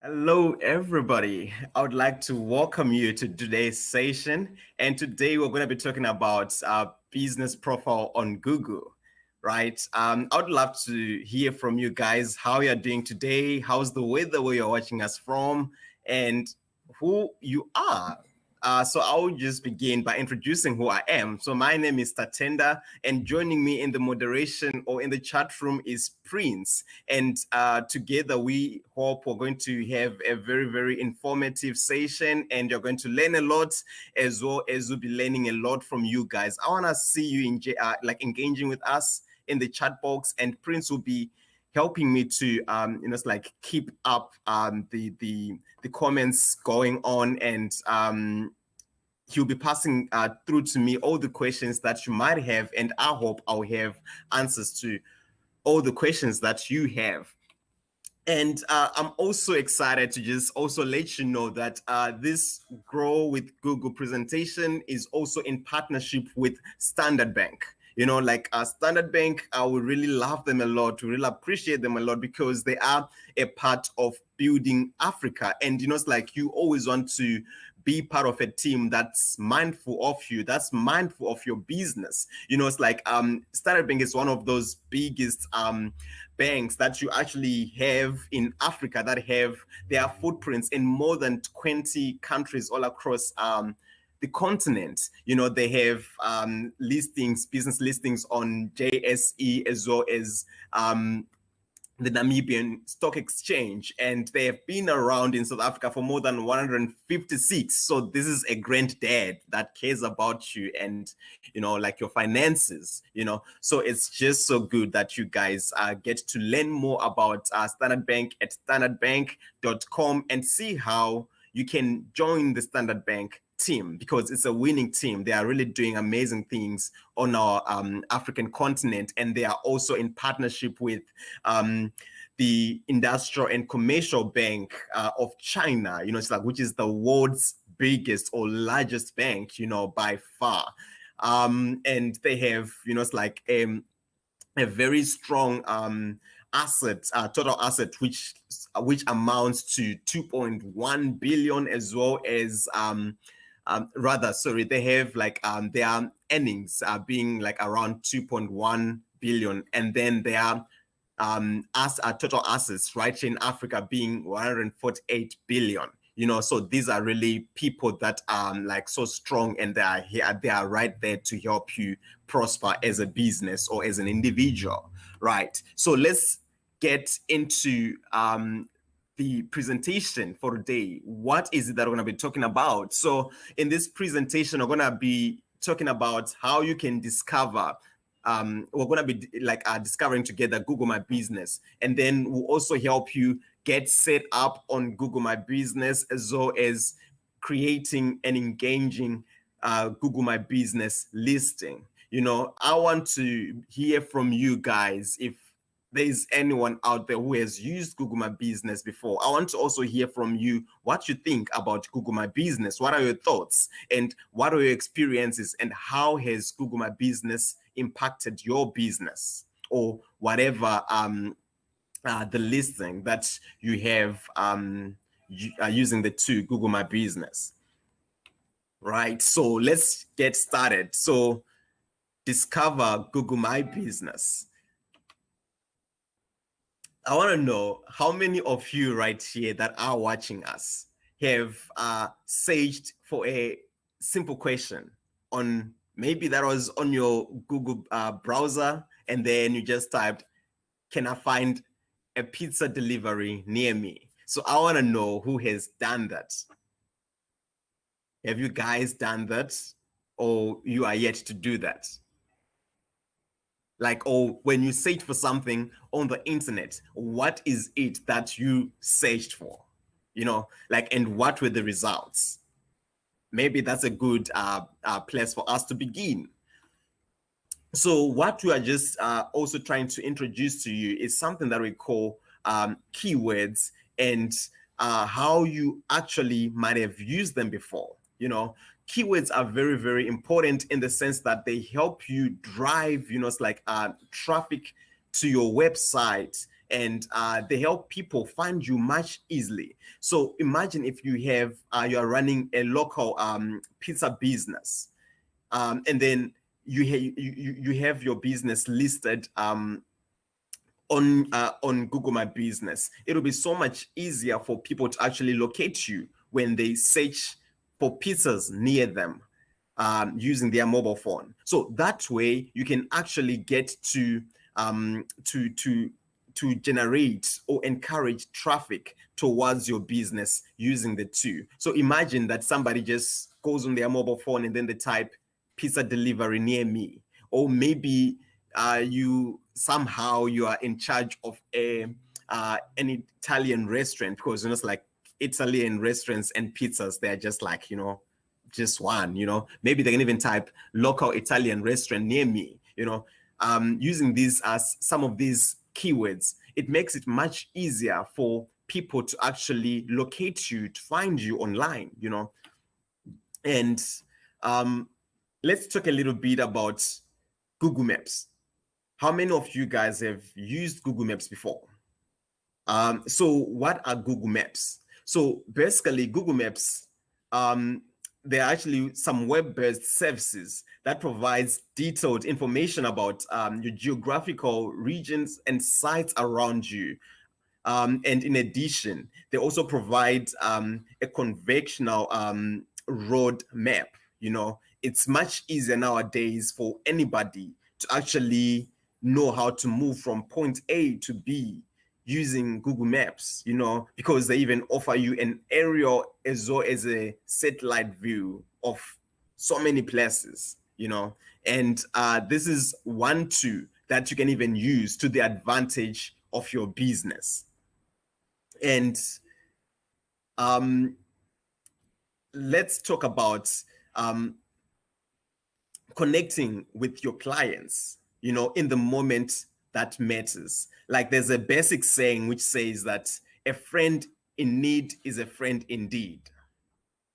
Hello, everybody. I would like to welcome you to today's session. And today we're going to be talking about business profile on Google, right? I would love to hear from you guys how you're doing today. How's the weather where you're watching us from and who you are. So I will just begin by introducing who I am. So my name is Tatenda, and joining me in the moderation or in the chat room is Prince. And together we hope we're going to have a very, very informative session, and you're going to learn a lot as well as we'll be learning a lot from you guys. I want to see you engaging with us in the chat box, and Prince will be helping me to keep up the comments going on, and he'll be passing through to me all the questions that you might have, and I hope I'll have answers to all the questions that you have. And I'm also excited to just also let you know that this Grow with Google presentation is also in partnership with Standard Bank. You know, like Standard Bank, we really love them a lot. We really appreciate them a lot because they are a part of building Africa. And, you know, it's like you always want to be part of a team that's mindful of you, that's mindful of your business. You know, it's like Standard Bank is one of those biggest banks that you actually have in Africa that have their footprints in more than 20 countries all across the continent. You know, they have business listings on JSE as well as the Namibian Stock Exchange, and they have been around in South Africa for more than 156. So this is a granddad that cares about you and, you know, like your finances, you know. So it's just so good that you guys get to learn more about Standard Bank at standardbank.com and see how you can join the Standard Bank team, because it's a winning team. They are really doing amazing things on our African continent, and they are also in partnership with the Industrial and Commercial Bank of China, you know, it's like, which is the world's biggest or largest bank, you know, by far. And they have, you know, it's like a very strong total asset, which amounts to 2.1 billion, as well as they have like their earnings being like around 2.1 billion, and then their total assets right here in Africa being 148 billion. You know, so these are really people that are like so strong, and they are here, they are right there to help you prosper as a business or as an individual, right? So let's get into the presentation for today. What is it that we're going to be talking about? So in this presentation, we're going to be talking about how you can discover we're going to be discovering together Google My Business, and then we'll also help you get set up on Google My Business, as well as creating an engaging Google My Business listing. You know, I want to hear from you guys. If there's anyone out there who has used Google My Business before, I want to also hear from you what you think about Google My Business. What are your thoughts, and what are your experiences, and how has Google My Business impacted your business, or whatever the listing that you have using the tool Google My Business. Right, so let's get started. So discover Google My Business. I want to know how many of you right here that are watching us have searched for a simple question on, maybe that was on your Google browser, and then you just typed, can I find a pizza delivery near me? So I want to know who has done that. Have you guys done that, or you are yet to do that? Like, or when you search for something on the internet, what is it that you searched for? You know, like, and what were the results? Maybe that's a good place for us to begin. So what we are just also trying to introduce to you is something that we call keywords, and how you actually might have used them before. You know, keywords are very, very important in the sense that they help you drive, you know, it's like traffic to your website, and they help people find you much easily. So imagine if you have you are running a local pizza business, and then you have your business listed on Google My Business. It'll be so much easier for people to actually locate you when they search for pizzas near them using their mobile phone. So that way you can actually get to generate or encourage traffic towards your business using the two. So imagine that somebody just goes on their mobile phone and then they type pizza delivery near me, or maybe you are in charge of an Italian restaurant, because it's like Italian restaurants and pizzas, they're just like, just one, maybe they can even type local Italian restaurant near me, using these as some of these keywords, it makes it much easier for people to actually locate you, to find you online, and let's talk a little bit about Google Maps. How many of you guys have used Google Maps before? So what are Google Maps? So basically Google Maps, there are actually some web-based services that provides detailed information about your geographical regions and sites around you. And in addition, they also provide a conventional road map. It's much easier nowadays for anybody to actually know how to move from point A to B using Google Maps, because they even offer you an aerial as well as a satellite view of so many places, and this is one tool that you can even use to the advantage of your business. And let's talk about connecting with your clients, in the moment that matters. Like there's a basic saying which says that a friend in need is a friend indeed.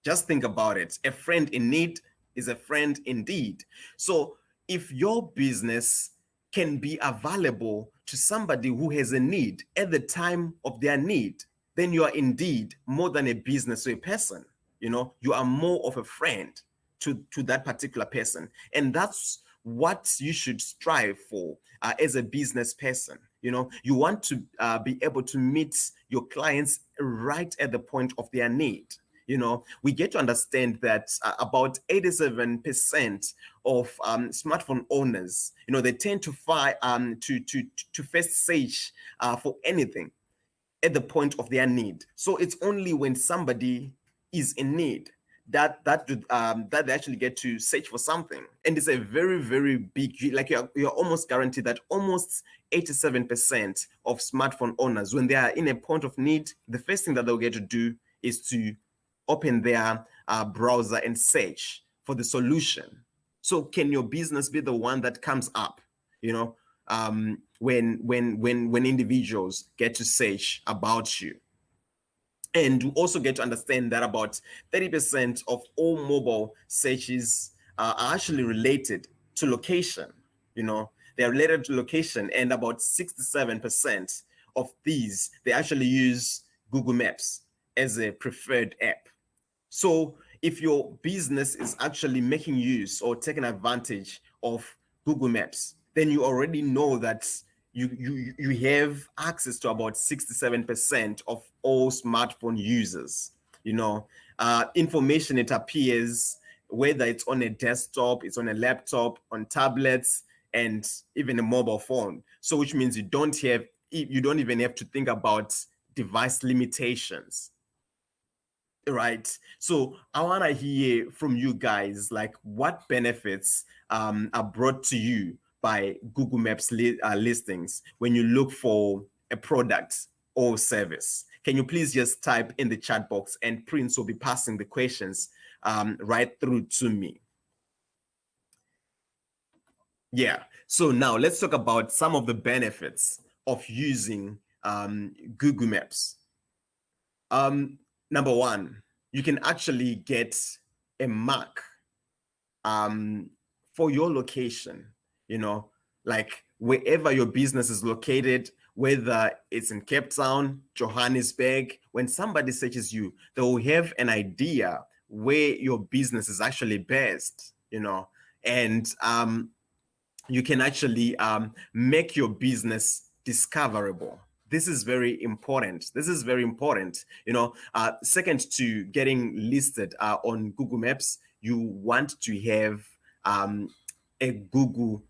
Just think about it. A friend in need is a friend indeed. So if your business can be available to somebody who has a need at the time of their need, then you are indeed more than a business or a person. You are more of a friend to that particular person. And that's what you should strive for as a business person. You want to be able to meet your clients right at the point of their need. We get to understand that about 87% of smartphone owners, they tend to first search for anything at the point of their need. So it's only when somebody is in need that they actually get to search for something. And it's a very, very big, like you're almost guaranteed that almost 87% of smartphone owners, when they are in a point of need, the first thing that they'll get to do is to open their browser and search for the solution. So can your business be the one that comes up, when individuals get to search about you? And you also get to understand that about 30% of all mobile searches are actually related to location. They're related to location, and about 67% of these, they actually use Google Maps as a preferred app. So if your business is actually making use or taking advantage of Google Maps, then you already know that you have access to about 67% of all smartphone users. Information, it appears, whether it's on a desktop, it's on a laptop, on tablets, and even a mobile phone. So which means you don't even have to think about device limitations. Right. So I want to hear from you guys, like what benefits are brought to you by Google Maps listings when you look for a product or service. Can you please just type in the chat box, and Prince will be passing the questions right through to me. Yeah. So now let's talk about some of the benefits of using Google Maps. Number one, you can actually get a mark for your location, like wherever your business is located, whether it's in Cape Town, Johannesburg. When somebody searches you, they will have an idea where your business is actually based, and you can actually make your business discoverable. This is very important. Second to getting listed on Google Maps, you want to have a Google,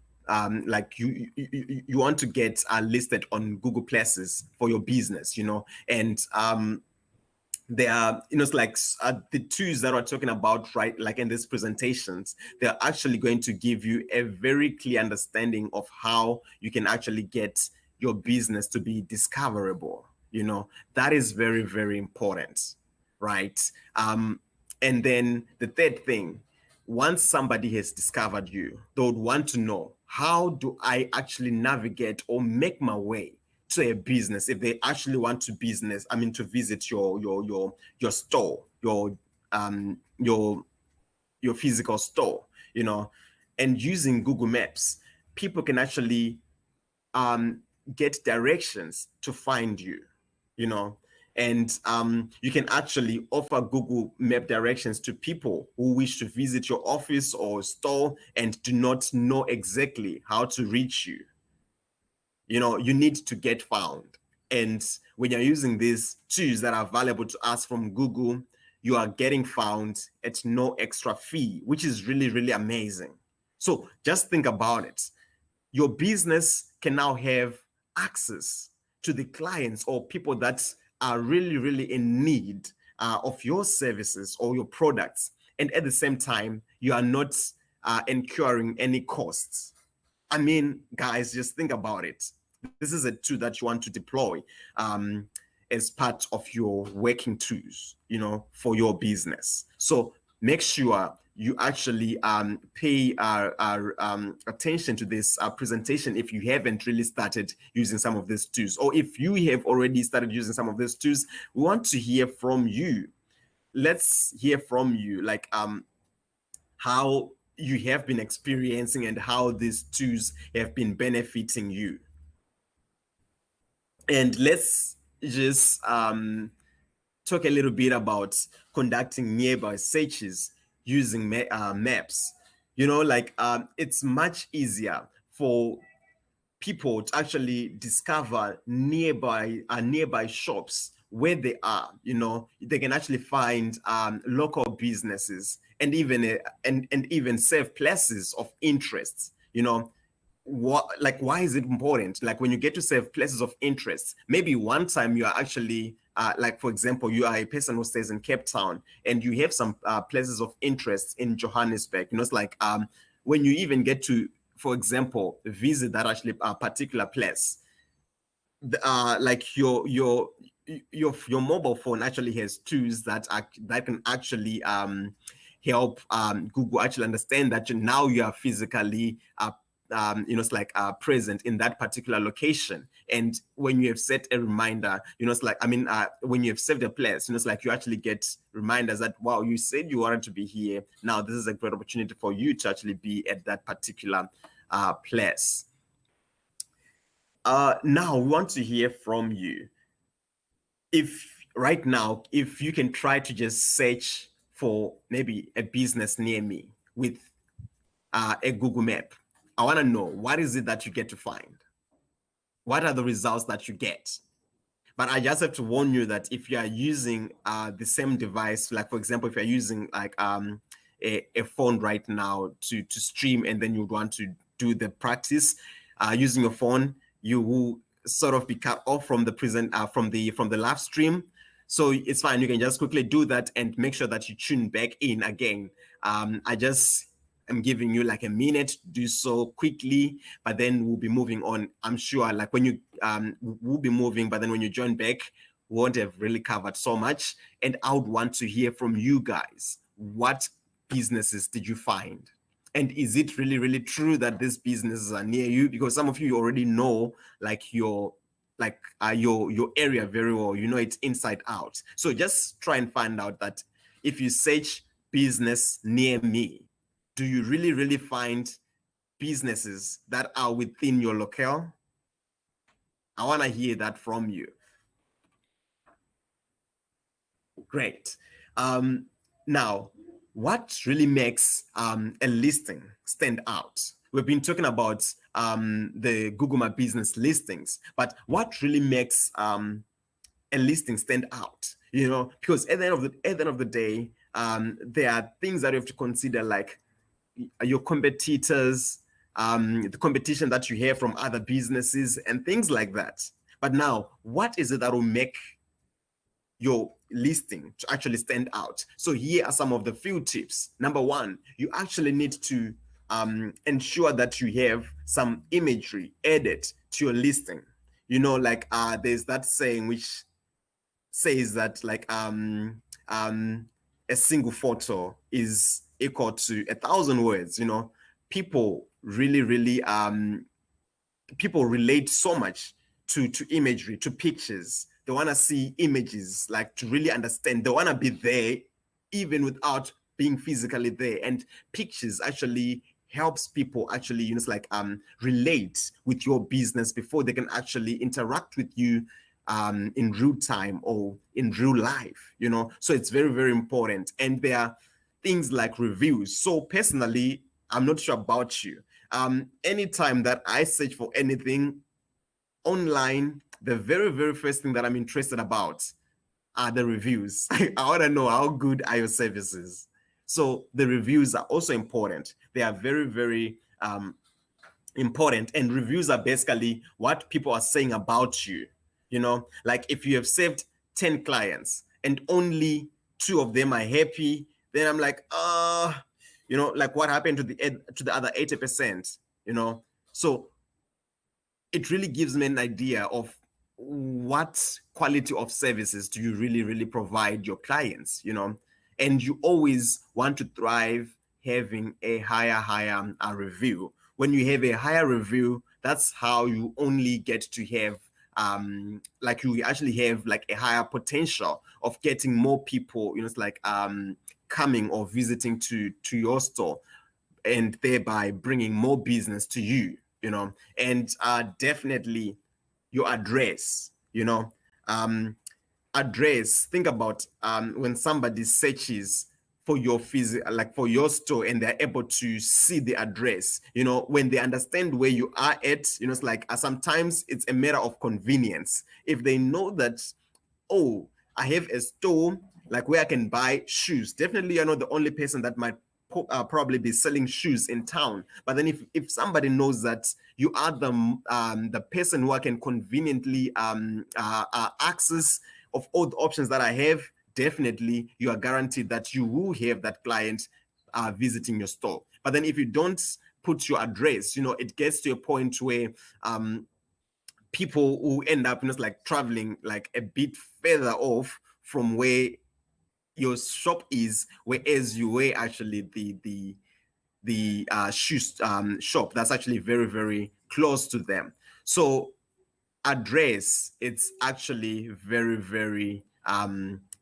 like you want to get listed on Google Places for your business, and there are, it's like the tools that we're talking about, right? Like in these presentations, they're actually going to give you a very clear understanding of how you can actually get your business to be discoverable. That is very, very important, right? And then the third thing, once somebody has discovered you, they would want to know, how do I actually navigate or make my way to a business if they actually want to visit your store, your physical store, and using Google Maps, people can actually get directions to find you, and you can actually offer Google Map directions to people who wish to visit your office or store and do not know exactly how to reach you. You need to get found. And when you're using these tools that are available to us from Google, you are getting found at no extra fee, which is really, really amazing. So just think about it. Your business can now have access to the clients or people that are really, really in need of your services or your products. And at the same time, you are not incurring any costs. I mean, guys, just think about it. This is a tool that you want to deploy as part of your working tools, for your business. So make sure you actually pay attention to this presentation if you haven't really started using some of these tools, or if you have already started using some of these tools. We want to hear from you. Let's hear from you, like how you have been experiencing and how these tools have been benefiting you. And let's just talk a little bit about conducting nearby searches using maps. It's much easier for people to actually discover nearby shops where they are. They can actually find local businesses and even safe places of interest. Why is it important? Like when you get to safe places of interest, maybe one time you are actually like, for example, you are a person who stays in Cape Town and you have some places of interest in Johannesburg. It's like when you even get to, for example, visit that actually particular place, like your mobile phone actually has tools that can actually help Google actually understand that now you are physically it's like present in that particular location. And when you have set a reminder, it's like, when you have saved a place, it's like you actually get reminders that, wow, you said you wanted to be here. Now this is a great opportunity for you to actually be at that particular place. Now we want to hear from you. If right now, if you can try to just search for maybe a business near me with a Google map, I want to know, what is it that you get to find? What are the results that you get? But I just have to warn you that if you are using the same device, like for example, if you're using like a phone right now to stream, and then you want to do the practice using your phone, you will sort of be cut off from the from the live stream. So it's fine. You can just quickly do that and make sure that you tune back in again. I'm giving you like a minute to do so quickly, but then we'll be moving on. I'm sure like when you we'll be moving, but then when you join back, we won't have really covered so much. And I would want to hear from you guys. What businesses did you find? And is it really, really true that these businesses are near you? Because some of you already know like your area very well. You know it inside out. So just try and find out that if you search business near me, do you really, really find businesses that are within your locale? I want to hear that from you. Great. Now, what really makes a listing stand out? We've been talking about the Google My Business listings, but what really makes a listing stand out? You know, because at the end of the day, there are things that you have to consider, like your competitors, the competition that you hear from other businesses, and things like that. But now, what is it that will make your listing to actually stand out? So here are some of the few tips. Number one, you actually need to ensure that you have some imagery added to your listing. You know, like there's that saying which says that like a single photo is equal to 1,000 words. You know, people really people relate so much to imagery, to pictures. They want to see images, like to really understand. They want to be there even without being physically there. And pictures actually helps people actually, you know, it's like relate with your business before they can actually interact with you in real time or in real life, you know. So it's very important. And there are things like reviews. So personally, I'm not sure about you. Anytime that I search for anything online, the very first thing that I'm interested about are the reviews. I want to know how good are your services. So the reviews are also important. They are very important, and reviews are basically what people are saying about you. You know, like if you have saved 10 clients and only 2 of them are happy, then I'm like, you know, like what happened to the other 80%, you know? So it really gives me an idea of what quality of services do you really provide your clients, you know. And you always want to thrive having a higher review. When you have a higher review, that's how you only get to have like you actually have like a higher potential of getting more people, you know, it's like coming or visiting to your store, and thereby bringing more business to you, you know. And definitely your address, you know. Address, think about when somebody searches for your like for your store, and they're able to see the address, you know, when they understand where you are at, you know, it's like sometimes it's a matter of convenience. If they know that, oh, I have a store like where I can buy shoes. Definitely, you're not the only person that might probably be selling shoes in town. But then if somebody knows that you are the person who I can conveniently access of all the options that I have, definitely you are guaranteed that you will have that client visiting your store. But then if you don't put your address, you know, it gets to a point where people who end up, you know, like traveling like a bit further off from where your shop is, whereas you were actually the shoes shop that's actually very close to them. So address, it's actually very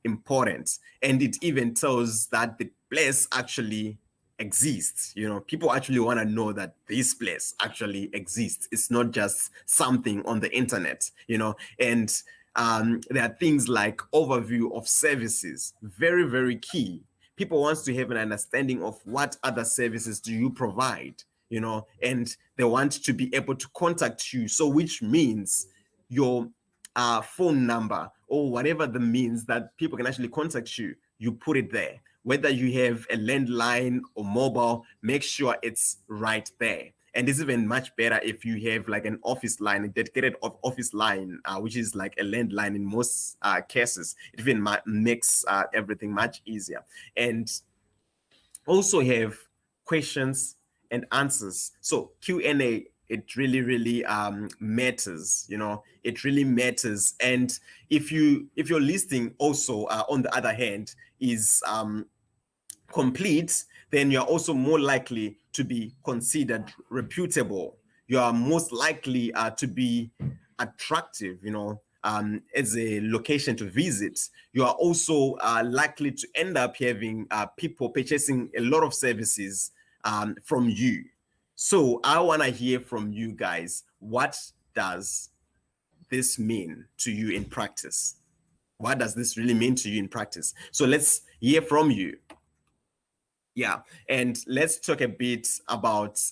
important, and it even tells that the place actually exists. You know, people actually want to know that this place actually exists. It's not just something on the internet, you know. And there are things like overview of services, very key. People wants to have an understanding of what other services do you provide, you know, and they want to be able to contact you. So which means your phone number or whatever the means that people can actually contact you, you put it there. Whether you have a landline or mobile, make sure it's right there. And it's even much better if you have like an office line, a dedicated office line, which is like a landline in most cases. It even makes everything much easier. And also have questions and answers. So Q&A, it really matters, you know. It really matters. And if your listing also on the other hand is complete, then you're also more likely to be considered reputable. You are most likely to be attractive, you know, as a location to visit. You are also likely to end up having people purchasing a lot of services from you. So I want to hear from you guys. What does this mean to you in practice? What does this really mean to you in practice? So let's hear from you. Yeah, and let's talk a bit about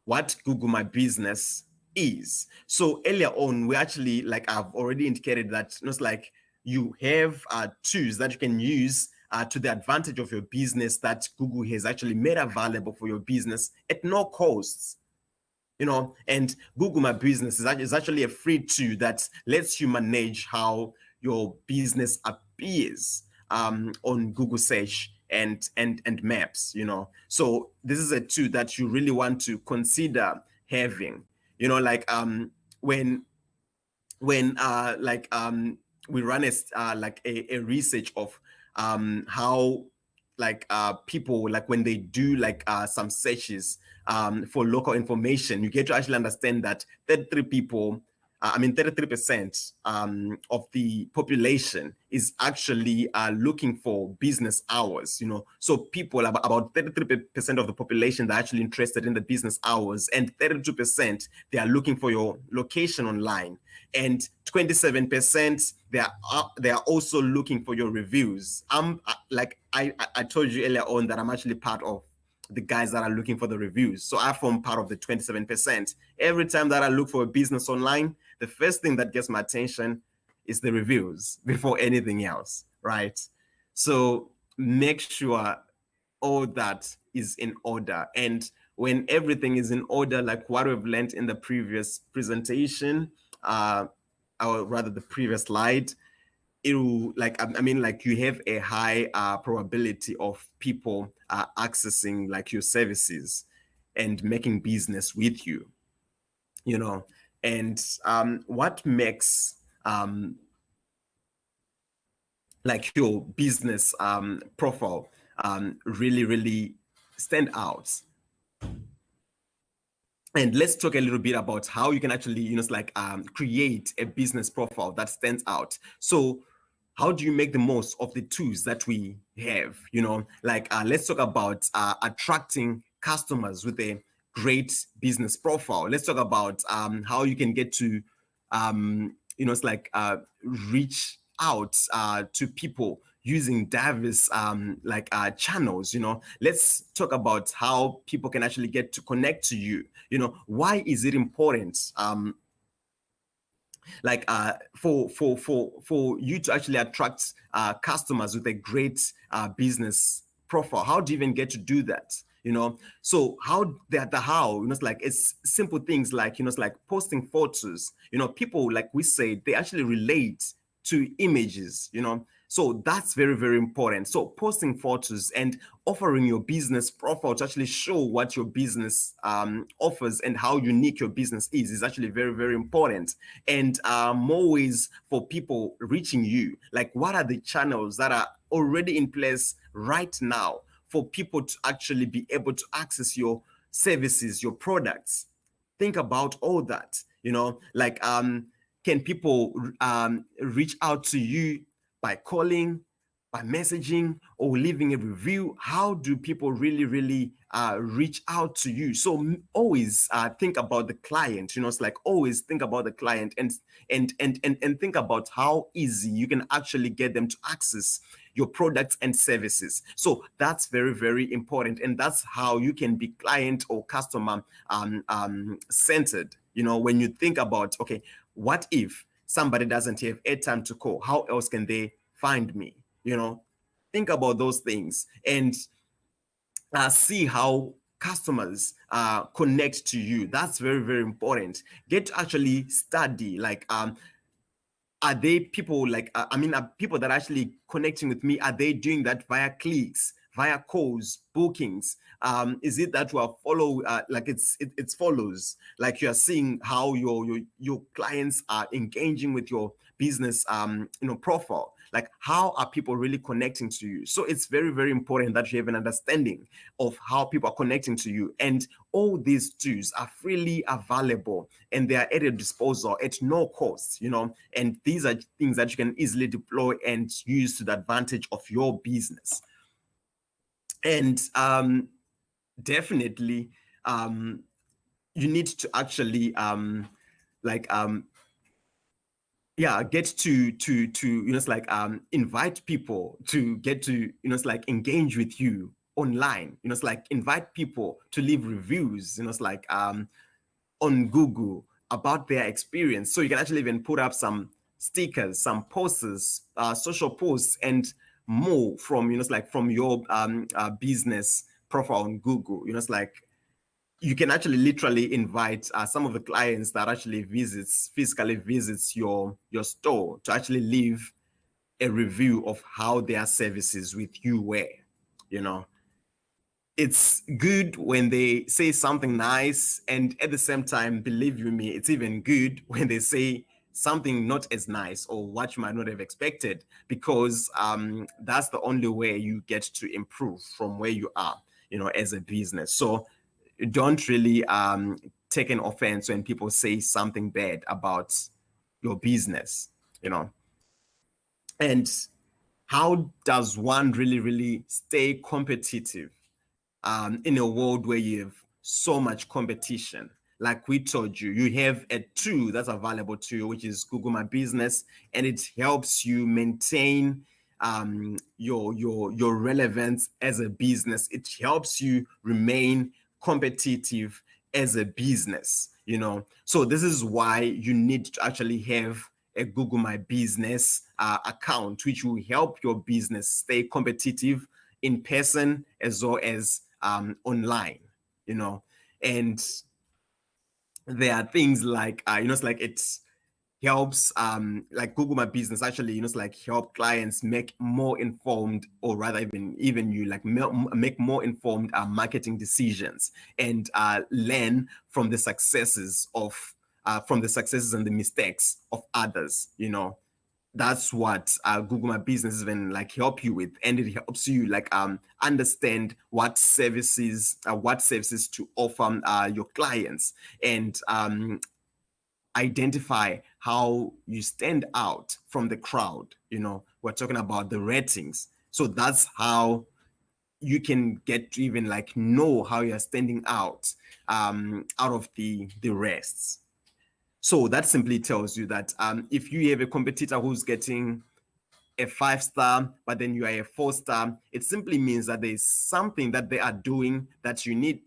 what Google My Business is. So earlier on, we actually, like I've already indicated that it's like you have tools that you can use to the advantage of your business that Google has actually made available for your business at no costs. And Google My Business is actually a free tool that lets you manage how your business appears on Google search and maps. So this is a tool that you really want to consider having. Like when we run a research of how people, like when they do some searches for local information, you get to actually understand that 33% of the population is actually looking for business hours. So people, about 33% of the population, they're actually interested in the business hours, and 32% they are looking for your location online, and 27% they are also looking for your reviews. I told you earlier on that I'm actually part of the guys that are looking for the reviews. So I form part of the 27%. Every time that I look for a business online, the first thing that gets my attention is the reviews before anything else, right? So make sure all that is in order. And when everything is in order, like what we've learned in the previous presentation, or rather the previous slide, you have a high probability of people accessing like your services and making business with you. And what makes like your business profile really, really stand out. And let's talk a little bit about how you can actually, create a business profile that stands out. So how do you make the most of the tools that we have? Let's talk about attracting customers with a great business profile. Let's talk about how you can get to, reach out to people using diverse channels. Let's talk about how people can actually get to connect to you. Why is it important for you to actually attract customers with a great business profile? How do you even get to do that? So it's simple things like posting photos. People, like we say, they actually relate to images. So that's very, very important. So posting photos and offering your business profile to actually show what your business offers and how unique your business is actually very, very important. And more ways for people reaching you. Like, what are the channels that are already in place right now for people to actually be able to access your services, your products? Think about all that. Can people reach out to you by calling, by messaging, or leaving a review? How do people really, really reach out to you? So always think about the client. Always think about the client and think about how easy you can actually get them to access your products and services. So that's very, very important, and that's how you can be client or customer centered. When you think about, okay, what if somebody doesn't have airtime to call? How else can they find me? Think about those things and see how customers connect to you. That's very, very important. Get to actually study, are they people are people that are actually connecting with me? Are they doing that via clicks, via calls, bookings? Is it that you are follow it's follows, like you are seeing how your clients are engaging with your business profile? Like, how are people really connecting to you? So it's very, very important that you have an understanding of how people are connecting to you. And all these tools are freely available and they are at your disposal at no cost, and these are things that you can easily deploy and use to the advantage of your business. And definitely you need to actually yeah, get to it's like invite people to get to it's like engage with you online. It's like invite people to leave reviews. It's like on Google about their experience. So you can actually even put up some stickers, some posters, social posts, and more from it's like from your business profile on Google. It's like you can actually literally invite some of the clients that actually physically visits your store to actually leave a review of how their services with you were. You know, it's good when they say something nice, and at the same time, believe you me, it's even good when they say something not as nice or what you might not have expected, because that's the only way you get to improve from where you are, as a business. So don't really take an offense when people say something bad about your business, you know. And how does one really stay competitive in a world where you have so much competition? Like we told you, you have a tool that's available to you, which is Google My Business, and it helps you maintain your relevance as a business. It helps you remain competitive as a business. So this is why you need to actually have a Google My Business account, which will help your business stay competitive in person as well as online. And there are things like it's like it helps like Google My Business actually it's like help clients make more informed, or rather even you like make more informed marketing decisions, and learn from the successes and the mistakes of others. That's what Google My Business even like help you with, and it helps you like understand what services to offer your clients, and identify how you stand out from the crowd. We're talking about the ratings, so that's how you can get to even like know how you're standing out of the rest. So that simply tells you that if you have a competitor who's getting a 5-star, but then you are a 4-star, it simply means that there's something that they are doing that you need,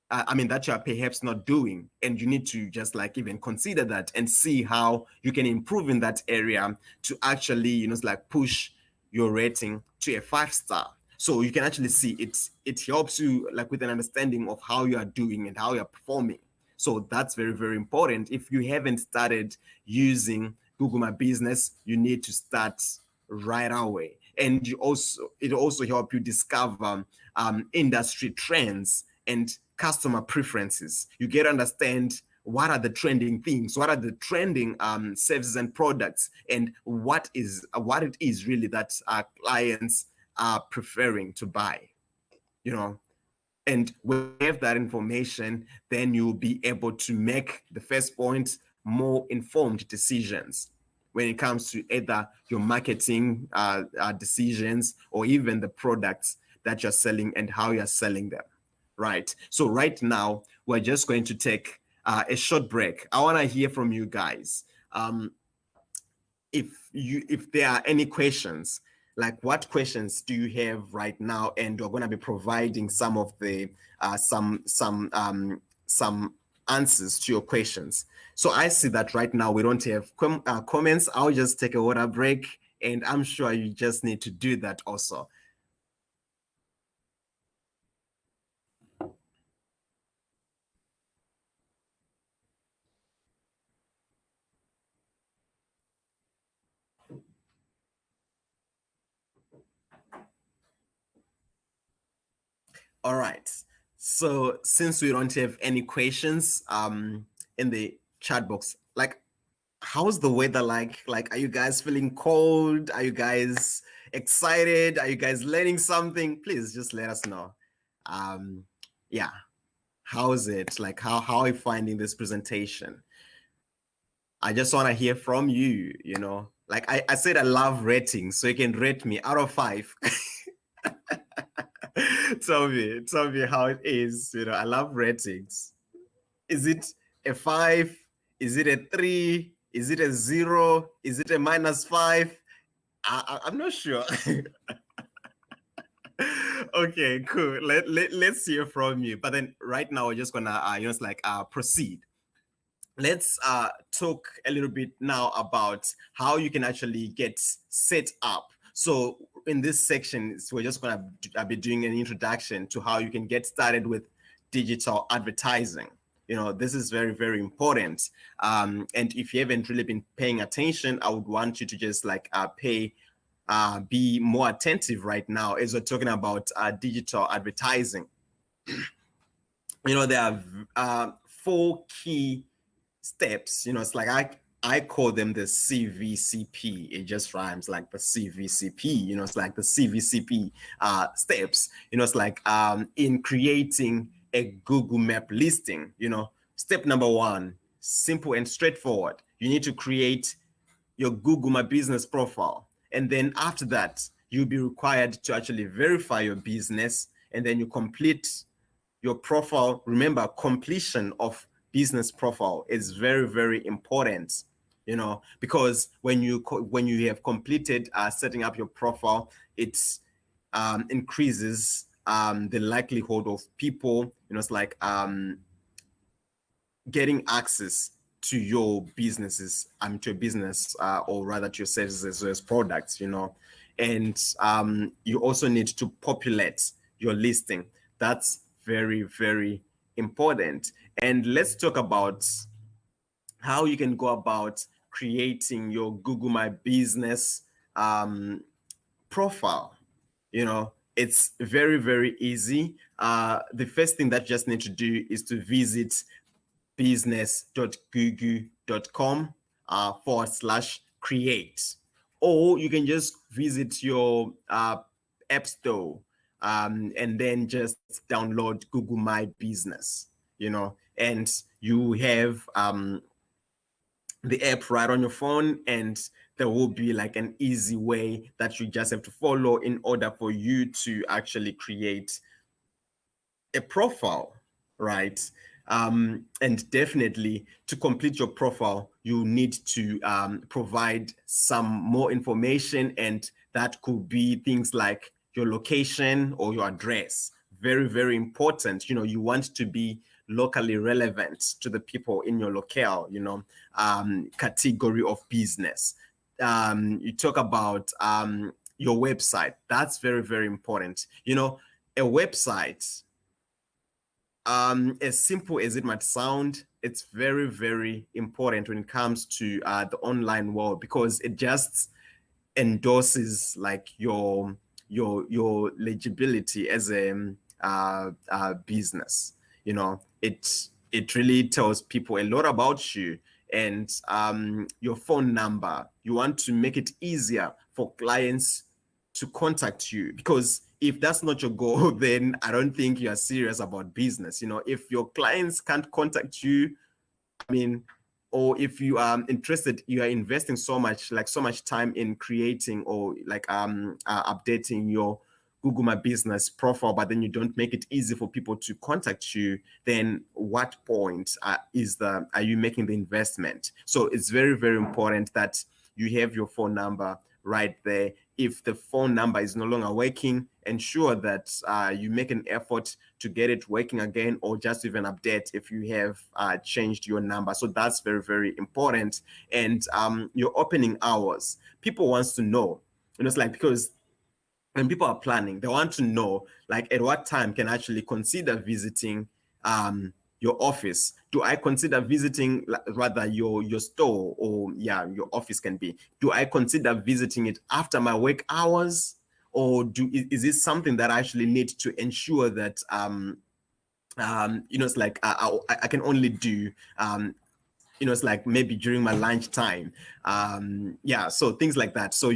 that you are perhaps not doing. And you need to just like even consider that and see how you can improve in that area to actually, like push your rating to a 5-star. So you can actually see it helps you like with an understanding of how you are doing and how you're performing. So that's very important. If you haven't started using Google My Business, you need to start right away. And it also help you discover industry trends and customer preferences. You get to understand what are the trending things, what are the trending services and products, and what it is really that our clients are preferring to buy. And when you have that information, then you'll be able to make the first point, more informed decisions when it comes to either your marketing decisions or even the products that you're selling and how you're selling them. Right. So right now, we're just going to take a short break. I want to hear from you guys. If there are any questions, like what questions do you have right now, and we're going to be providing some of the some answers to your questions. So I see that right now we don't have comments. I'll just take a water break, and I'm sure you just need to do that also. All right. So since we don't have any questions in the chat box, like how's the weather like? Like, are you guys feeling cold? Are you guys excited? Are you guys learning something? Please just let us know. Yeah. How's it? Like how are you finding this presentation? I just want to hear from you. Like I said I love ratings, so you can rate me out of 5. Tell me how it is. I love ratings. Is it a 5? Is it a 3? Is it a 0? Is it a -5? I'm not sure. Okay, cool. Let's hear from you. But then right now we're just gonna it's like proceed. Let's talk a little bit now about how you can actually get set up. So in this section, we're just gonna be doing an introduction to how you can get started with digital advertising. This is very, very important. And if you haven't really been paying attention, I would want you to just like be more attentive right now as we're talking about digital advertising. There are 4 key steps. It's like I call them the CVCP. It just rhymes like the CVCP. It's like the CVCP steps. It's like in creating a Google Map listing. Step number 1, simple and straightforward. You need to create your Google My Business profile. And then after that, you'll be required to actually verify your business, and then you complete your profile. Remember, completion of business profile is very, very important, because when you have completed setting up your profile, it increases the likelihood of people, it's like getting access to your businesses, to your business, or rather to your services as products, and you also need to populate your listing. That's very, very important. And let's talk about how you can go about creating your Google My Business profile. It's very, very easy. The first thing that you just need to do is to visit business.google.com /create, or you can just visit your app store and then just download Google My Business, and you have the app right on your phone, and there will be like an easy way that you just have to follow in order for you to actually create a profile, right? And definitely to complete your profile, you need to provide some more information, and that could be things like your location or your address. Very, very important. You want to be locally relevant to the people in your locale, category of business. You talk about your website. That's very, very important. A website, as simple as it might sound, it's very, very important when it comes to the online world, because it just endorses like your legibility as a business. It really tells people a lot about you. And your phone number, you want to make it easier for clients to contact you, because if that's not your goal, then I don't think you are serious about business. If your clients can't contact you, or if you are interested, you are investing so much time in creating or like updating your Google My Business profile, but then you don't make it easy for people to contact you, then what point are you making the investment? So it's very, very important that you have your phone number right there. If the phone number is no longer working, ensure that you make an effort to get it working again, or just even update if you have changed your number. So that's very, very important. And your opening hours, people wants to know, it's like, because when people are planning, they want to know like at what time can I actually consider visiting your office. Do I consider visiting rather your store, or your office can be, do I consider visiting it after my work hours, or is this something that I actually need to ensure that it's like I can only do it's like maybe during my lunch time. So things like that. So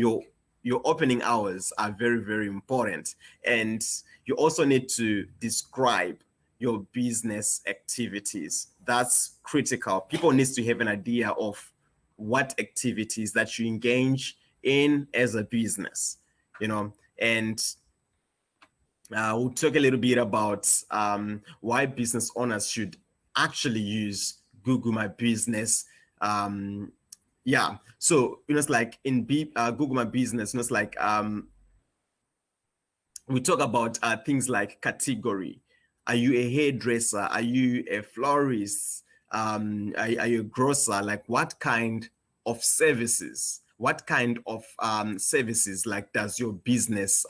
your opening hours are very, very important. And you also need to describe your business activities. That's critical. People need to have an idea of what activities that you engage in as a business, and we'll talk a little bit about why business owners should actually use Google My Business Yeah. So, it's like in Google My Business, it's like we talk about things like category. Are you a hairdresser? Are you a florist? Are you a grocer? Like what kind of services? What kind of services like does your business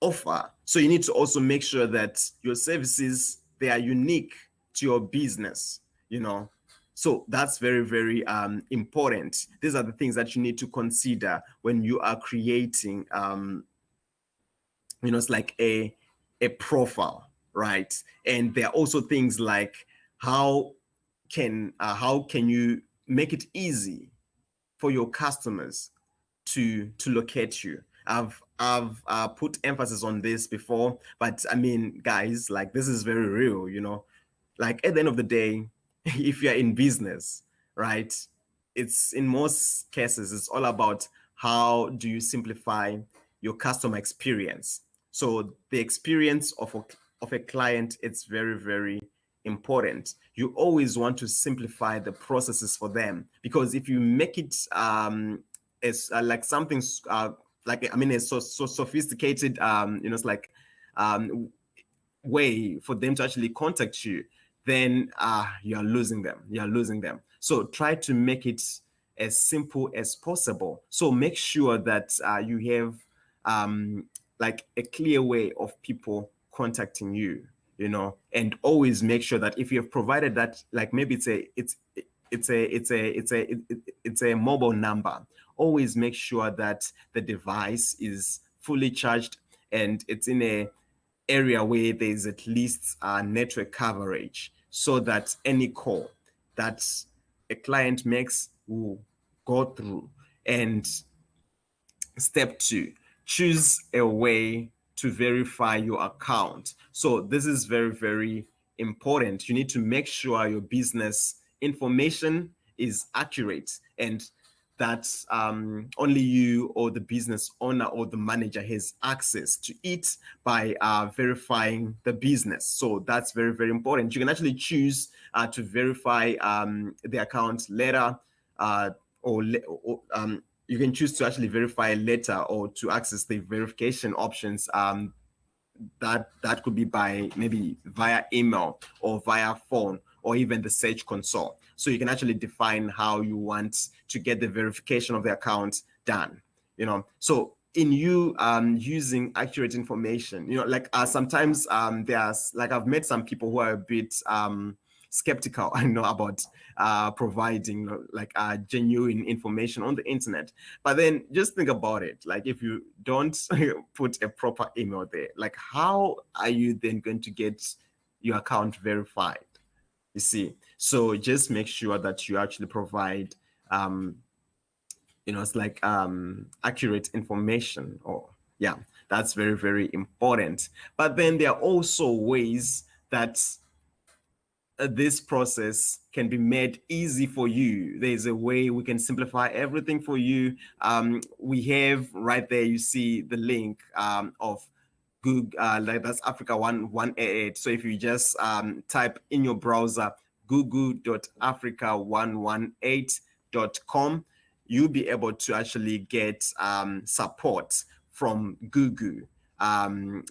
offer? So you need to also make sure that your services, they are unique to your business, So that's very, very important. These are the things that you need to consider when you are creating it's like a profile, right? And there are also things like how can you make it easy for your customers to locate you. I've put emphasis on this before, but I mean, guys, like this is very real, Like at the end of the day, if you're in business, right, it's in most cases, it's all about how do you simplify your customer experience. So the experience of a client, it's very, very important. You always want to simplify the processes for them, because if you make it as like something like, I mean, it's so sophisticated, it's like way for them to actually contact you, then you're losing them. You're losing them. So try to make it as simple as possible. So make sure that you have like a clear way of people contacting you, and always make sure that if you have provided that, like maybe it's a mobile number, always make sure that the device is fully charged and it's in a area where there's at least network coverage, so that any call that a client makes will go through. And step 2, choose a way to verify your account. So this is very, very important. You need to make sure your business information is accurate and that only you or the business owner or the manager has access to it by verifying the business. So that's very, very important. You can actually choose to verify the account later, or you can choose to actually verify later or to access the verification options. That could be by maybe via email or via phone or even the search console. So you can actually define how you want to get the verification of the account done. So in you using accurate information, like sometimes there's like I've met some people who are a bit skeptical, I know, about providing like genuine information on the internet. But then just think about it. Like if you don't put a proper email there, like how are you then going to get your account verified? You see, so just make sure that you actually provide it's like accurate information. Or yeah, that's very, very important. But then there are also ways that this process can be made easy for you. There's a way we can simplify everything for you. We have right there, you see the link of Google, like that's Africa 118. So if you just type in your browser google.africa118.com, you'll be able to actually get support from Google.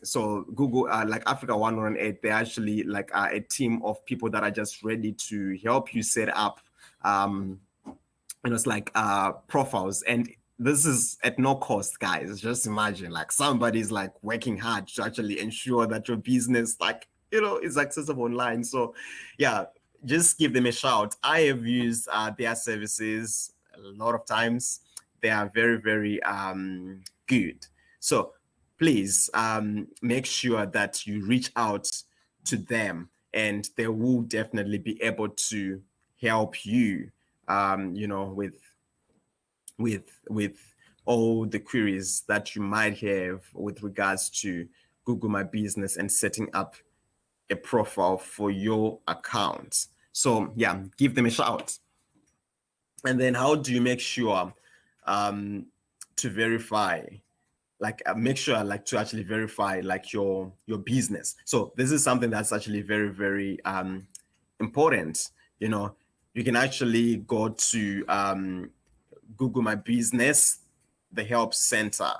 So Google, like Africa 118, they're actually like a team of people that are just ready to help you set up it's like profiles. And this is at no cost, guys. Just imagine like somebody's like working hard to actually ensure that your business like is accessible online. So yeah, just give them a shout. I have used their services a lot of times. They are very, very good. So please make sure that you reach out to them, and they will definitely be able to help you with all the queries that you might have with regards to Google My Business and setting up a profile for your account. So yeah, give them a shout. And then how do you make sure to verify, like make sure like to actually verify like your business? So this is something that's actually very, very important. You you can actually go to Google My Business, the help center.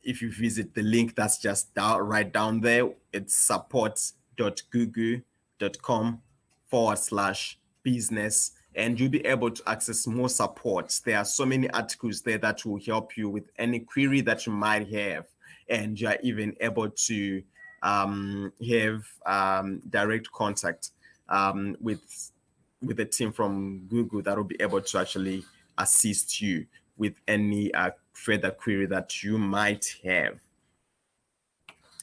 If you visit the link that's just right down there, it's support.google.com/business, and you'll be able to access more support. There are so many articles there that will help you with any query that you might have, and you're even able to have direct contact with the team from Google that will be able to actually assist you with any further query that you might have.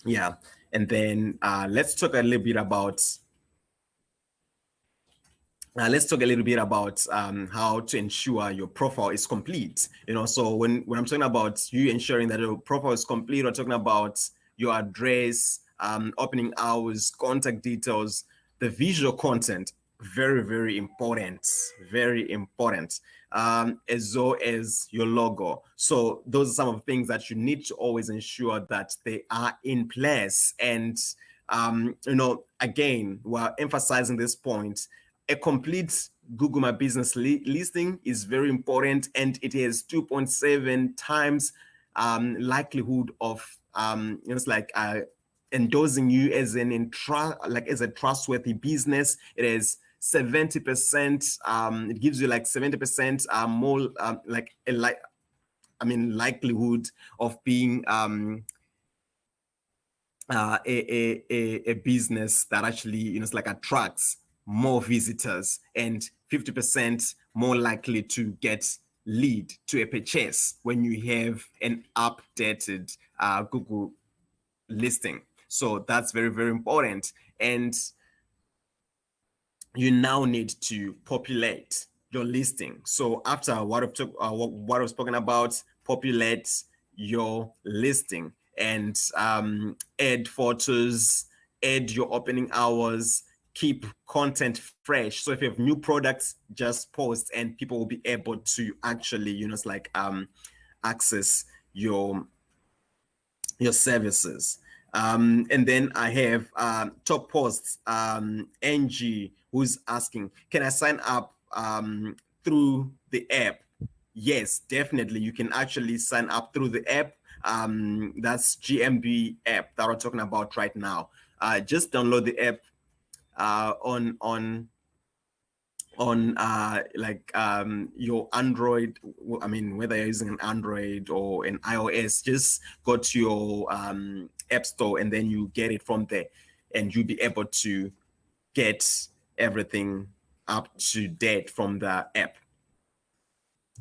Yeah, and then let's talk a little bit about how to ensure your profile is complete. So when I'm talking about you ensuring that your profile is complete, we're talking about your address, opening hours, contact details, the visual content. Very, very important. Very important. As well as your logo. So those are some of the things that you need to always ensure that they are in place. And again, we're emphasizing this point. A complete Google My Business listing is very important, and it has 2.7 times likelihood of it's like endorsing you as as a trustworthy business. It is 70%. It gives you like 70% more likelihood of being a business that actually it's like attracts more visitors, and 50% more likely to get lead to a purchase when you have an updated Google listing. So that's very, very important. And you now need to populate your listing. So after what I've spoken about, populate your listing and add photos, add your opening hours, keep content fresh. So if you have new products, just post and people will be able to actually, access your services. And then I have top posts, NG, who's asking, can I sign up through the app? Yes, definitely. You can actually sign up through the app. That's GMB app that we're talking about right now. Just download the app on your Android. I mean, whether you're using an Android or an iOS, just go to your app store and then you get it from there, and you'll be able to get everything up to date from the app.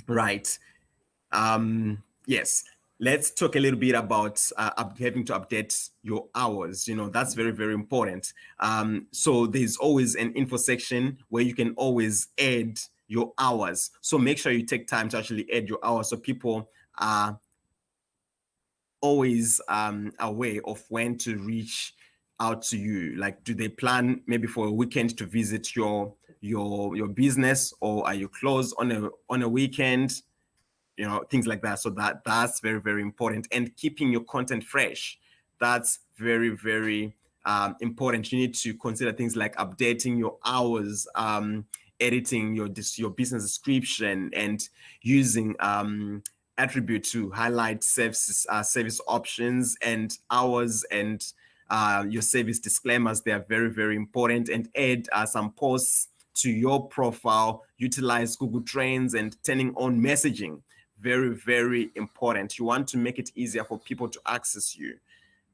Right. Yes. Let's talk a little bit about having to update your hours. That's very, very important. So there's always an info section where you can always add your hours. So make sure you take time to actually add your hours so people are always aware of when to reach out to you. Like, do they plan maybe for a weekend to visit your business, or are you closed on a weekend? Things like that. So that's very, very important. And keeping your content fresh, that's very, very important. You need to consider things like updating your hours, editing your business description, and using attribute to highlight service options and hours, and your service disclaimers. They are very, very important. And add some posts to your profile. Utilize Google Trends and turning on messaging. Very, very important. You want to make it easier for people to access you,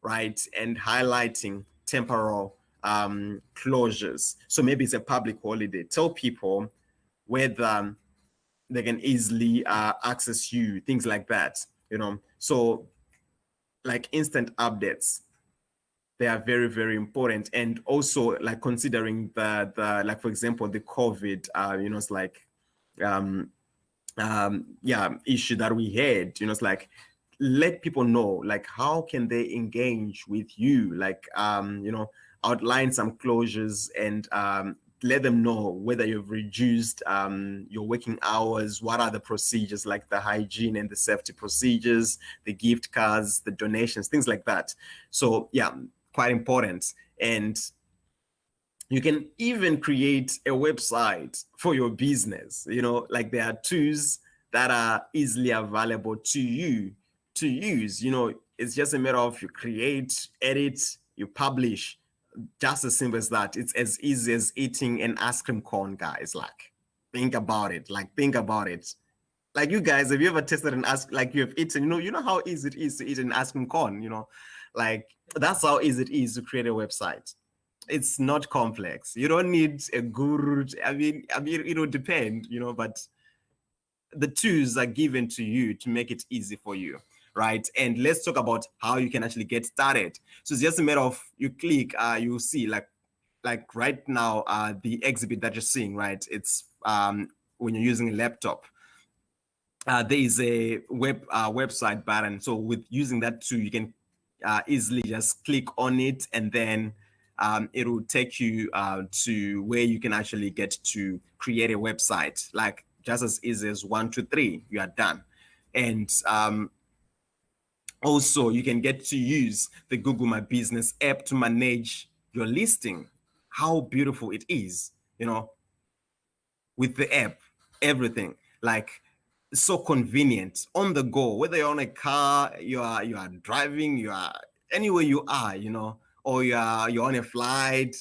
right? And highlighting temporal closures. So maybe it's a public holiday. Tell people whether they can easily access you, things like that. So like instant updates, they are very, very important. And also like considering the like, for example, the COVID, it's like issue that we had. It's like, let people know like how can they engage with you, like outline some closures, and let them know whether you've reduced your working hours, what are the procedures, like the hygiene and the safety procedures, the gift cards, the donations, things like that. So yeah, quite important. And You can even create a website for your business. Like there are tools that are easily available to you to use. It's just a matter of you create, edit, you publish. Just as simple as that. It's as easy as eating an ice cream cone, guys. Like, think about it. Like, you guys, have you ever tested an ice, like you have eaten, you know how easy it is to eat an ice cream cone, like that's how easy it is to create a website. It's not complex. You don't need a guru. I mean, it'll depend, but the tools are given to you to make it easy for you, right? And let's talk about how you can actually get started. So it's just a matter of you click, you'll see like right now, the exhibit that you're seeing, right? It's when you're using a laptop. There is a website button. So with using that tool, you can easily just click on it, and then it will take you to where you can actually get to create a website. Like just as easy as 1, 2, 3, you are done. And also, you can get to use the Google My Business app to manage your listing. How beautiful it is, with the app, everything. Like, so convenient, on the go, whether you're on a car, you are driving, you are anywhere you are, or you're on a flight.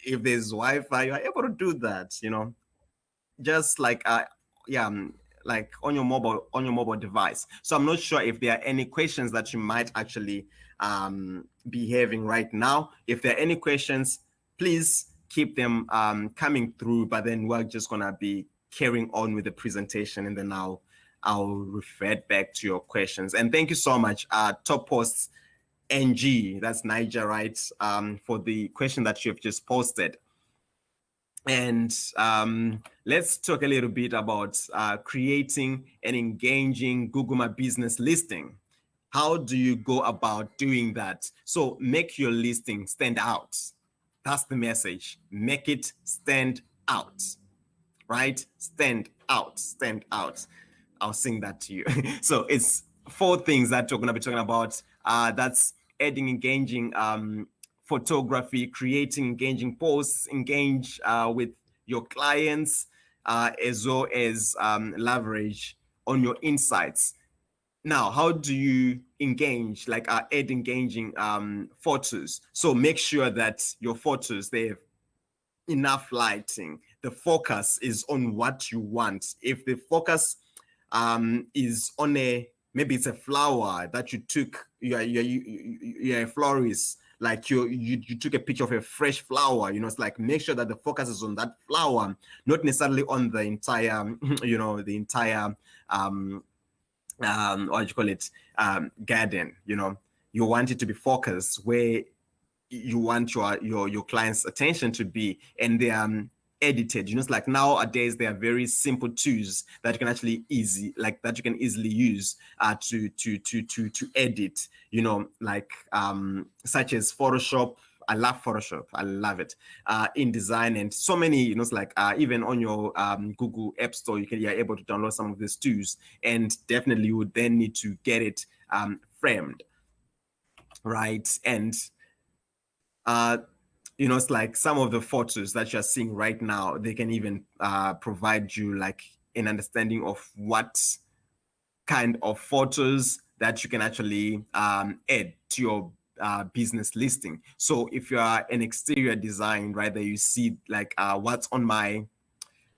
If there's Wi-Fi, you're able to do that, just like like on your mobile device. So I'm not sure if there are any questions that you might actually be having right now. If there are any questions, please keep them coming through, but then we're just gonna be carrying on with the presentation, and then I'll revert back to your questions. And thank you so much, Top Posts NG, that's Niger, right, for the question that you've just posted. And let's talk a little bit about creating an engaging Google My Business listing. How do you go about doing that? So make your listing stand out. That's the message. Make it stand out, right? Stand out, stand out. I'll sing that to you. So it's 4 things that we're going to be talking about. That's adding engaging photography, creating engaging posts, engage with your clients, as well as leverage on your insights. Now, how do you engage, like add engaging photos? So make sure that your photos, they have enough lighting. The focus is on what you want. If the focus is on maybe it's a flower that you took, you're a florist, like you took a picture of a fresh flower, it's like make sure that the focus is on that flower, not necessarily on the entire, the entire what do you call it, garden. You want it to be focused where you want your client's attention to be, and they are edited. It's like nowadays there are very simple tools that you can actually easily use to edit, like such as Photoshop. I love Photoshop. I love it. InDesign and so many, it's like even on your Google App Store, you're able to download some of these tools, and definitely you would then need to get it framed, right? And it's like some of the photos that you're seeing right now, they can even provide you like an understanding of what kind of photos that you can actually add to your business listing. So if you are an exterior design, right, there you see like what's on my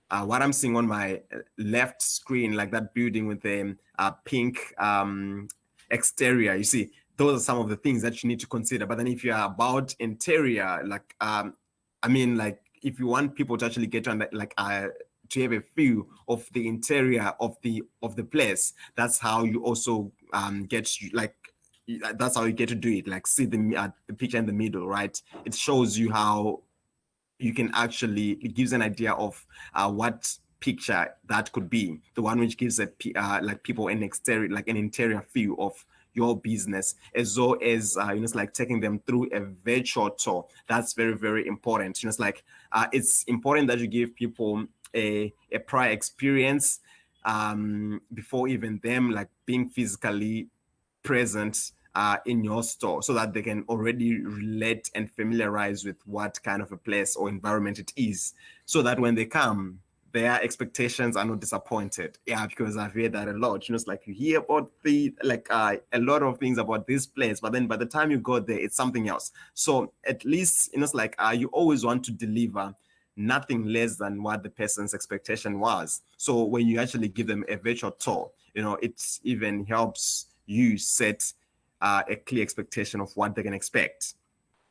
what I'm seeing on my left screen, like that building with the pink exterior, you see, those are some of the things that you need to consider. But then if you're about interior, like like if you want people to actually get on like to have a feel of the interior of the place, that's how you also get like that's how you get to do it. Like see the picture in the middle, right? It shows you how you can actually, it gives an idea of what picture that could be, the one which gives like people an exterior, like an interior view of your business, as well as it's like taking them through a virtual tour. That's very, very important. It's like it's important that you give people a prior experience before even them like being physically present in your store, so that they can already relate and familiarize with what kind of a place or environment it is, so that when they come, their expectations are not disappointed. Yeah, because I've heard that a lot. It's like you hear about a lot of things about this place, but then by the time you go there, it's something else. So at least it's like you always want to deliver nothing less than what the person's expectation was. So when you actually give them a virtual tour, it even helps you set a clear expectation of what they can expect.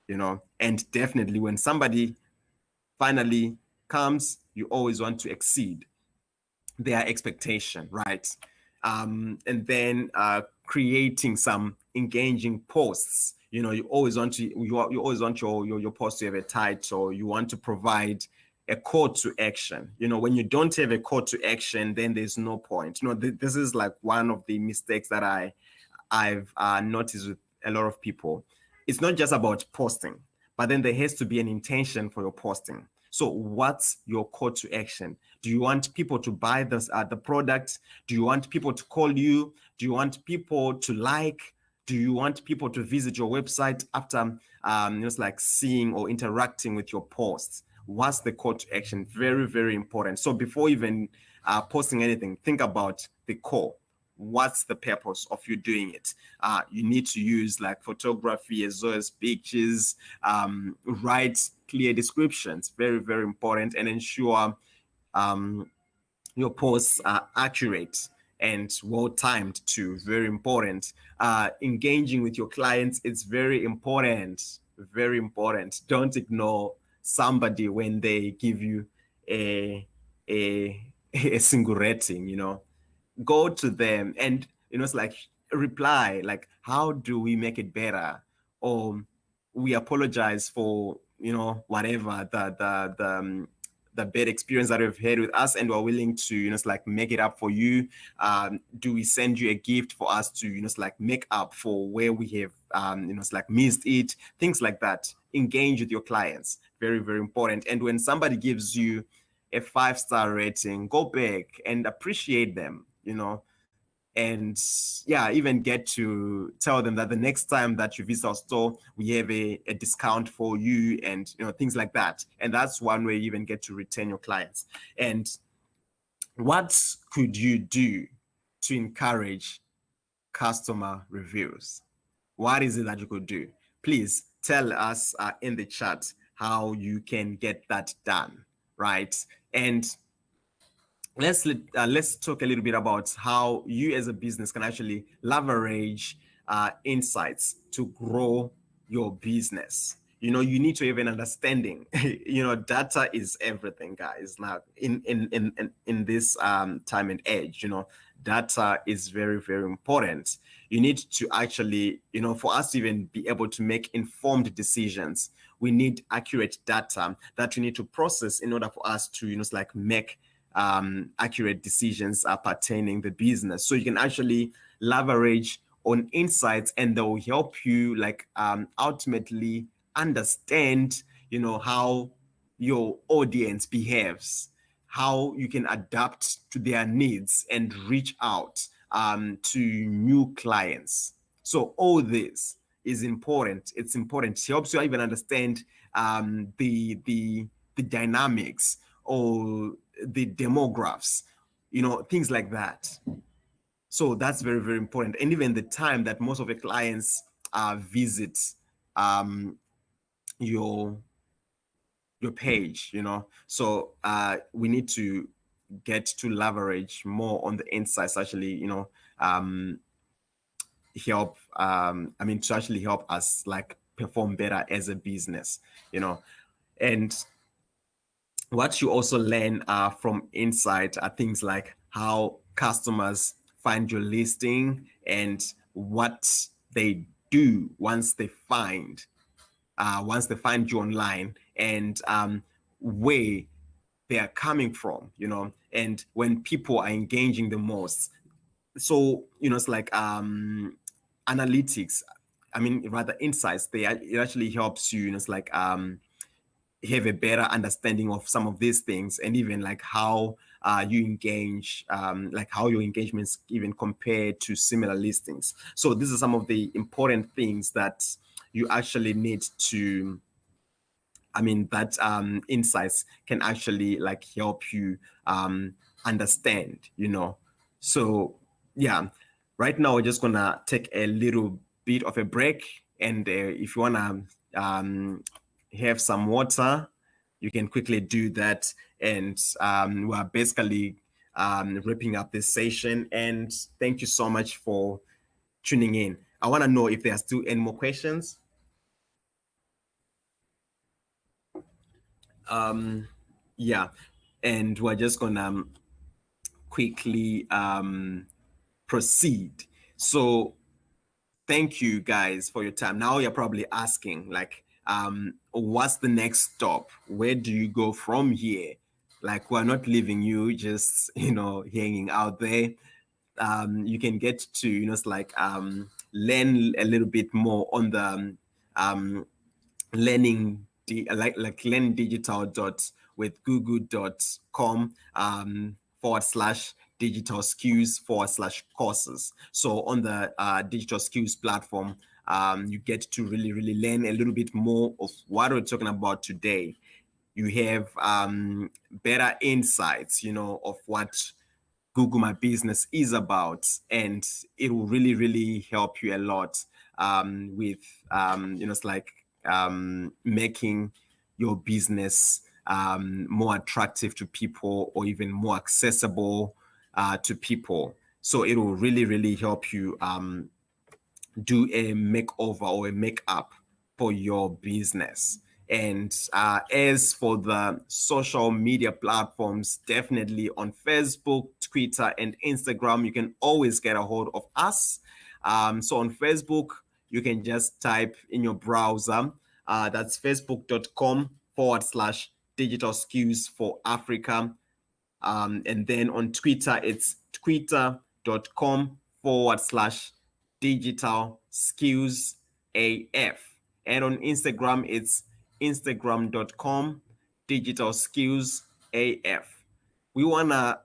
And definitely when somebody finally comes, you always want to exceed their expectation, right? And then creating some engaging posts. You always want to you always want your post to have a title. You want to provide a call to action. When you don't have a call to action, then there's no point. This is like one of the mistakes that I've noticed with a lot of people. It's not just about posting, but then there has to be an intention for your posting. So what's your call to action? Do you want people to buy the product? Do you want people to call you? Do you want people to like? Do you want people to visit your website after just like seeing or interacting with your posts? What's the call to action? Very, very important. So before even posting anything, think about the call. What's the purpose of you doing it? You need to use like photography as well as pictures, write clear descriptions, very, very important, and ensure your posts are accurate and well-timed too, very important. Engaging with your clients, it's very important, very important. Don't ignore somebody when they give you a single rating, go to them and it's like reply like, how do we make it better? Or we apologize for whatever the bad experience that we've had with us, and we're willing to it's like make it up for you. Do we send you a gift for us to it's like make up for where we have it's like missed it? Things like that. Engage with your clients, very, very important. And when somebody gives you a 5-star rating, go back and appreciate them, and yeah, even get to tell them that the next time that you visit our store, we have a discount for you, and things like that. And that's one way you even get to retain your clients. And what could you do to encourage customer reviews? What is it that you could do? Please tell us in the chat how you can get that done, right? And let's talk a little bit about how you as a business can actually leverage insights to grow your business. You need to have an understanding. Data is everything, guys. Now, in this time and age, data is very, very important. You need to actually, for us to even be able to make informed decisions, we need accurate data that we need to process in order for us to, like make accurate decisions pertaining the business. So you can actually leverage on insights, and they will help you like ultimately understand how your audience behaves, how you can adapt to their needs and reach out to new clients. So all this is important. It's important. It helps you even understand the dynamics or the demographics, things like that. So that's very, very important. And even the time that most of the clients visit your page, So we need to get to leverage more on the insights, actually, help, to actually help us like perform better as a business, And what you also learn from insight are things like how customers find your listing and what they do once they find you online, and where they are coming from, and when people are engaging the most. So it's like analytics, rather insights. It actually helps you, it's like have a better understanding of some of these things, and even like how you engage, like how your engagements even compare to similar listings. So these are some of the important things that you actually need to, I mean, that insights can actually like help you understand, you know. So yeah, right now we're just gonna take a little bit of a break, and if you wanna have some water, you can quickly do that. And we're basically wrapping up this session. And thank you so much for tuning in. I want to know if there are still any more questions. Yeah, and we're just gonna quickly proceed. So thank you guys for your time. Now you're probably asking like, what's the next stop? Where do you go from here? Like, we're not leaving you just, you know, hanging out there. You can get to, you know, it's like learn a little bit more on the learning like learn digital dot with google.com / digital skills / courses. So on the digital skills platform, you get to really learn a little bit more of what we're talking about today. You have better insights, you know, of what Google My Business is about, and it will really help you a lot with you know, it's like making your business more attractive to people, or even more accessible to people. So it will really help you do a makeover or a makeup for your business. And as for the social media platforms, definitely on Facebook, Twitter, and Instagram, you can always get a hold of us. So on Facebook, you can just type in your browser, that's facebook.com / digital skills for Africa. And then on Twitter, it's twitter.com / digital skills AF. And on Instagram, it's instagram.com digital skills AF. We want to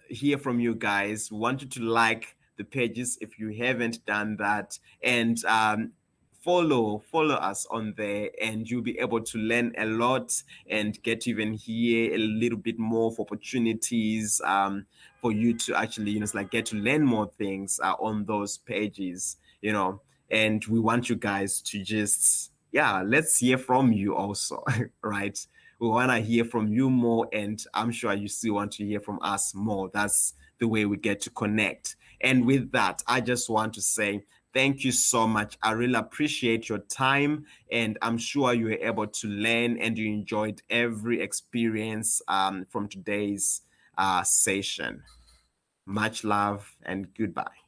hear from you guys. We want you to like the pages if you haven't done that, and follow us on there, and you'll be able to learn a lot and get to even hear a little bit more of opportunities for you to actually, you know, like get to learn more things on those pages, you know. And we want you guys to just, yeah, let's hear from you also. Right? We want to hear from you more, and I'm sure you still want to hear from us more. That's the way we get to connect. And with that, I just want to say thank you so much. I really appreciate your time, and I'm sure you were able to learn and you enjoyed every experience from today's session. Much love and goodbye.